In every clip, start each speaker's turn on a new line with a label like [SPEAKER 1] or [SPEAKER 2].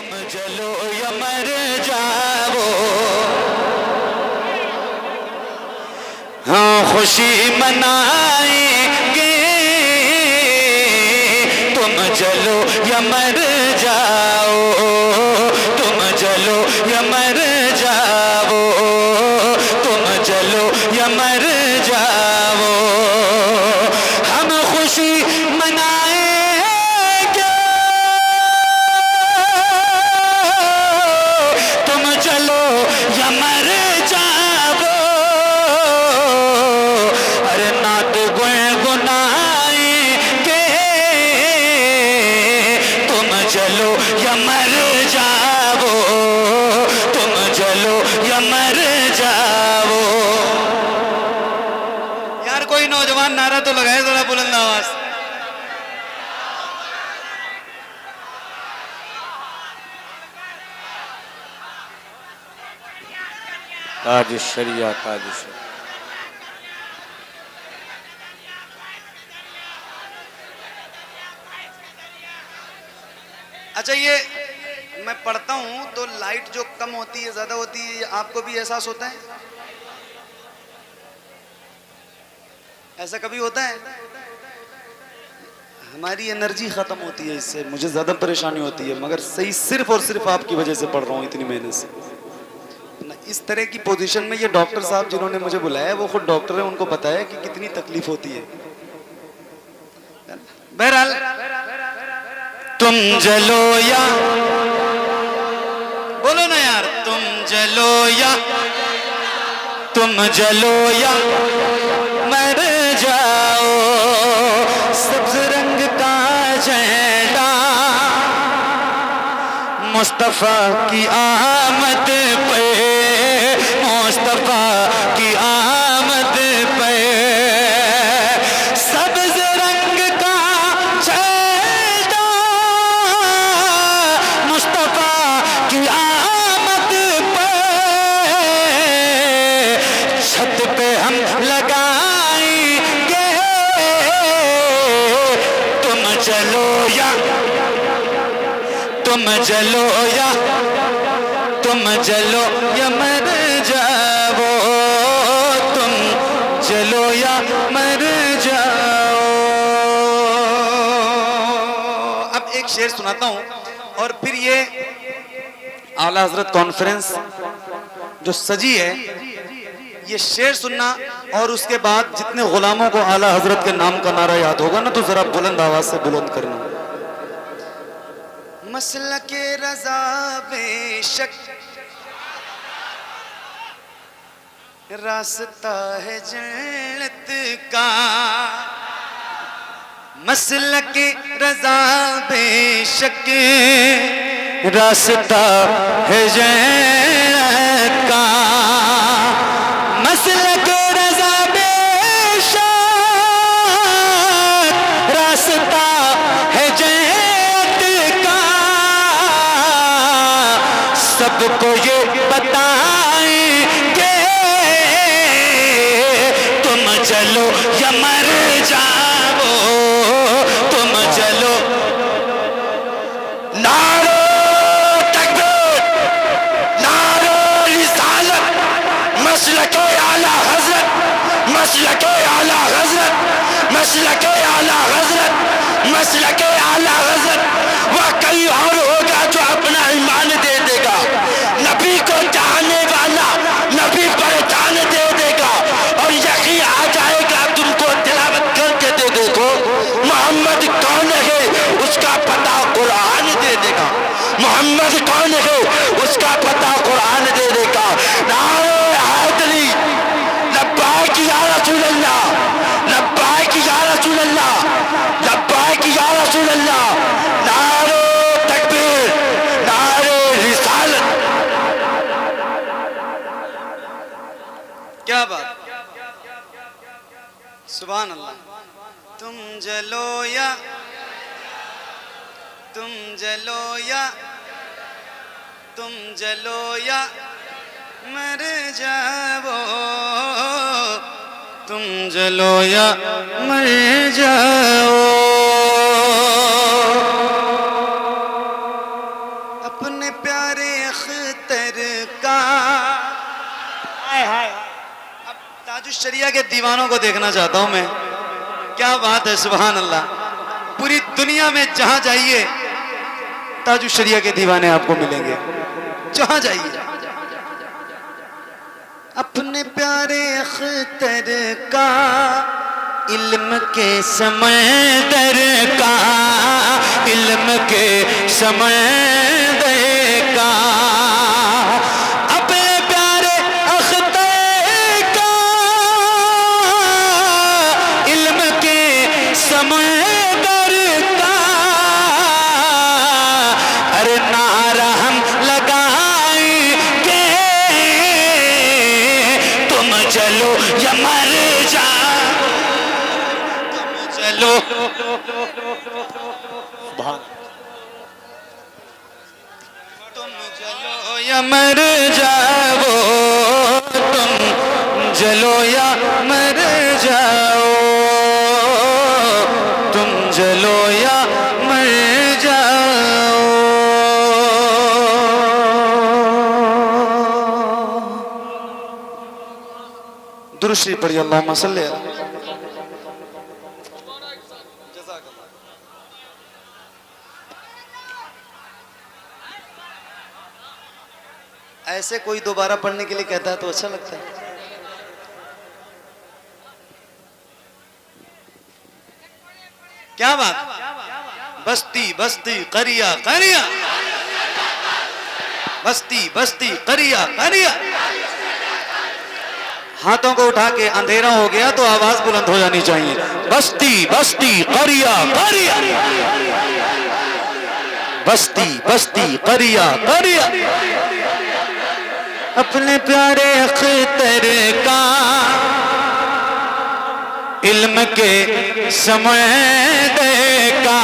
[SPEAKER 1] तुम जलो या मर जाओ, हाँ खुशी मनाएंगे। तुम जलो या मर जाओ, तुम जलो या मर जाओ, तुम जलो या मर जाओ, हम खुशी मनाएंगे। तुम जलो या मर जाओ, अरे नात गुनगुनाएंगे। तुम जलो या मर जाओ, तुम जलो या मर जाओ। यार कोई नौजवान नारा तो लगाए जरा बुलंद आवाज।
[SPEAKER 2] ताज शरिया ताज शरिया।
[SPEAKER 1] अच्छा ये मैं पढ़ता हूं तो लाइट जो कम होती है ज्यादा होती है, आपको भी एहसास होता है? ऐसा कभी होता है? हमारी एनर्जी खत्म होती है, इससे मुझे ज्यादा परेशानी होती है, मगर सही सिर्फ और सिर्फ आपकी वजह से पढ़ रहा हूँ इतनी मेहनत से। इस तरह की पोजीशन में ये डॉक्टर साहब जिन्होंने मुझे बुलाया वो खुद डॉक्टर है, उनको पता है कि कितनी तकलीफ होती है। बहरहाल तुम जलो या बोलो ना यार, तुम जलो या, तुम जलो या मर जाओ। सब्ज रंग का झंडा मुस्तफा की आमद पे, मुस्तफा की आमद पे। सब्ज रंग का झंडा मुस्तफा की आमद पे, छत पे हम लगाएंगे। तुम चलो या, तुम जलो या, तुम जलो या मर जाओ, तुम जलो या मर जाओ। अब एक शेर सुनाता हूं और फिर ये आला हजरत कॉन्फ्रेंस जो सजी है, ये शेर सुनना और उसके बाद जितने गुलामों को आला हजरत के नाम का नारा याद होगा ना, तो जरा बुलंद आवाज से बुलंद करना। मसलके रज़ा बेशक रास्ता है जन्नत का, मसलके रज़ा बेशक रास्ता है जन्नत का। मसलके रज़ा बेशक रास्ता है जन्नत का, सबको ये बताएंगे। तुम चलो या मर जाओ, तुम चलो। नारो तकबीर, नारो रिसालत, मसलके आला हजरत, मसलके आला हजरत, मसलके आला हजरत, मसलके आला हजरत। वह कई और होगा जो अपना ईमान दे देगा, नबी को चाहने वाला नबी पहचान दे देगा, और यकीन आ जाएगा तुमको तिलावत करके दे देखो मोहम्मद कौन है उसका पता कुरान दे देगा, मोहम्मद कौन है उसका पता कुरान दे देगा। नारे हैदरी लब्बाइक या रसूल अल्लाह, लब्बाइक या रसूल अल्लाह, लब्बाइक या रसूल अल्लाह। नारे तकबीर, नारे रिसालत। क्या बात, सुभान अल्लाह। तुम जलो या, तुम जलो या, तुम जलो या मर जाओ, तुम जलो या मर जाओ। अब
[SPEAKER 3] अपने प्यारे अख्तर का। अब ताजुश्शरिया के दीवानों को देखना चाहता हूं मैं। क्या बात है, सुभान अल्लाह। पूरी दुनिया में जहां जाइए ताजुश्शरिया के दीवाने आपको मिलेंगे, जहां जाइए। अपने प्यारे अख्तर का, इल्म के समंदर का, इल्म के समंदर का, अपने प्यारे अख्तर का, इल्म के समंदर का। अरे नारा हम लगाएंगे, तुम चलो या मर जाओ, चलो तुम चलो या मर जाओ, तुम चलो या मर जाओ, तुम चलो या मर जाओ। दुरूद शरीफ पढ़िए, अल्लाहुम्मा सल्ली अलैहि। ऐसे कोई दोबारा पढ़ने के लिए कहता है तो अच्छा लगता है। क्या बात। बस्ती बस्ती करिया करिया, बस्ती बस्ती करिया करिया। हाथों को उठा के, अंधेरा हो गया तो आवाज बुलंद हो जानी चाहिए। बस्ती बस्ती करिया करिया, बस्ती बस्ती करिया करिया। अपने प्यारे अख्तर का, इल्म के समंदर का,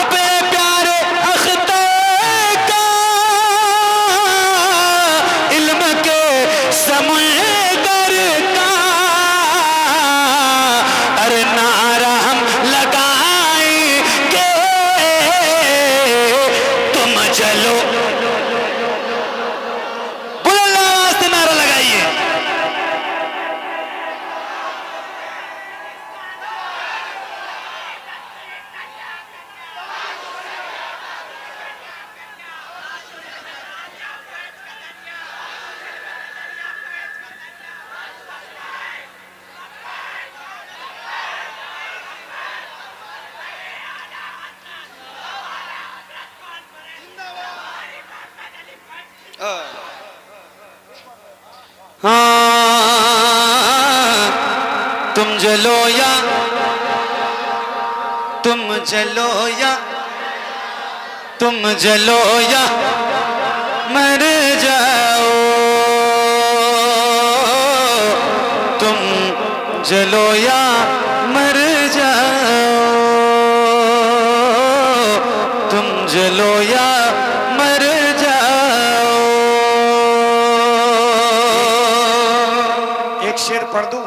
[SPEAKER 3] अपने प्यारे अख्तर का, इल्म के समंदर का। अरे नारा हम लगाएंगे, तुम चलो, हाँ तुम जलो या, तुम जलो या, तुम जलो या मर जाओ, तुम जलो या मर जाओ, तुम जलो या मर जाओ।
[SPEAKER 2] एक शेर पढ़ दूं,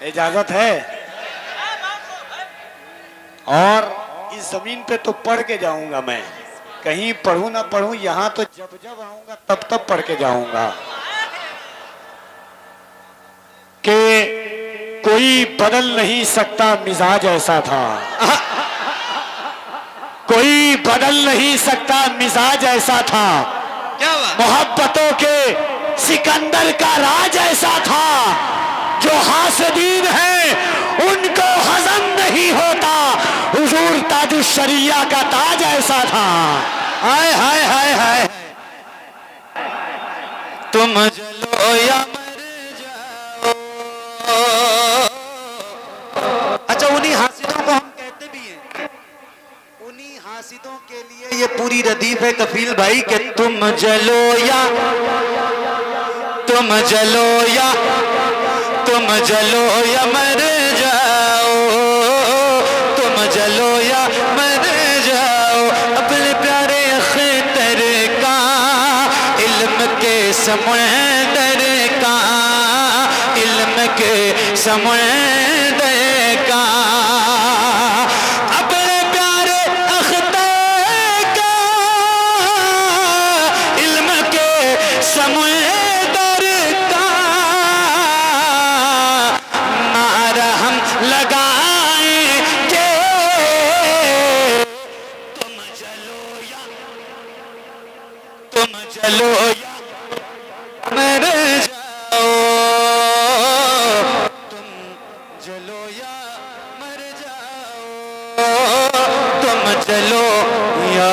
[SPEAKER 2] इजाजत है? और इस जमीन पे तो पढ़ के जाऊंगा मैं, कहीं पढ़ूं ना पढ़ूं, यहां तो जब जब आऊंगा तब तब पढ़ के जाऊंगा कि कोई बदल नहीं सकता मिजाज ऐसा था, कोई बदल नहीं सकता मिजाज ऐसा था,
[SPEAKER 3] क्या बात।
[SPEAKER 2] मोहब्बतों के सिकंदर का राज ऐसा था, जो हासदीन हैं उनको हजम नहीं होता, हुजूर ताजुश्शरिया का ताज ऐसा था।
[SPEAKER 3] हाय हाय हाय हाय, तुम जलो या मर जाओ। अच्छा, उन्हीं हासिदों को हम कहते भी हैं, उन्हीं हासिदों के लिए ये पूरी रदीफ है कफील भाई कि तुम जलो या, तुम जलो या, तुम जलो या मर जाओ, तुम जलो या मर जाओ। अपने प्यारे अख्तर का, इल्म के समंदर का, इल्म के समंदर का, अपने प्यारे अख्तर
[SPEAKER 1] तुम चलो या मर जाओ, तुम चलो या मर जाओ, तुम चलो या